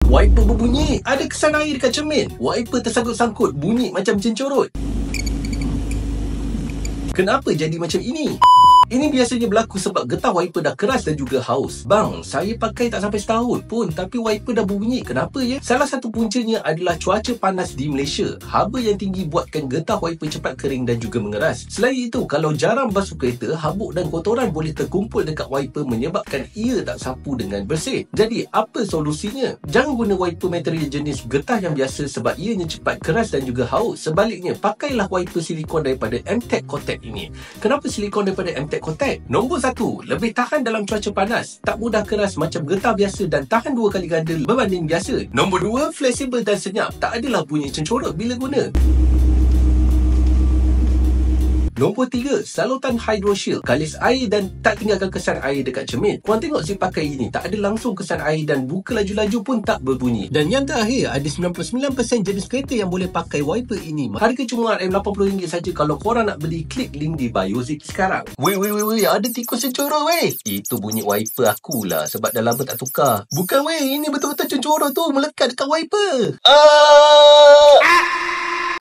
Wiper berbunyi, ada kesan air dekat cermin. Wiper tersangkut-sangkut, bunyi macam cencorot. Kenapa jadi macam ini? Ini biasanya berlaku sebab getah wiper dah keras dan juga haus. Bang, saya pakai tak sampai setahun pun tapi wiper dah berbunyi. Kenapa ya? Salah satu puncanya adalah cuaca panas di Malaysia. Haba yang tinggi buatkan getah wiper cepat kering dan juga mengeras. Selain itu, kalau jarang basuh kereta, habuk dan kotoran boleh terkumpul dekat wiper menyebabkan ia tak sapu dengan bersih. Jadi, apa solusinya? Jangan guna wiper material jenis getah yang biasa sebab ianya cepat keras dan juga haus. Sebaliknya, pakailah wiper silikon daripada MTech Kotek ini. Kenapa silikon daripada MTech Kotek? Nombor 1, lebih tahan dalam cuaca panas, tak mudah keras macam getah biasa dan tahan 2 kali ganda berbanding biasa. Nombor 2, fleksibel dan senyap, tak adalah bunyi cencorot bila guna. Nombor 3, salutan Hydro Shield, kalis air dan tak tinggalkan kesan air dekat cermin. Korang tengok saya pakai ini, tak ada langsung kesan air dan buka laju-laju pun tak berbunyi. Dan yang terakhir, ada 99% jenis kereta yang boleh pakai wiper ini. Harga cuma RM80 saja. Kalau korang nak beli, klik link di bio Zik sekarang. Weh, ada tikus cencorot weh. Itu bunyi wiper akulah sebab dah lama tak tukar. Bukan weh, ini betul-betul cencorot tu melekat dekat wiper.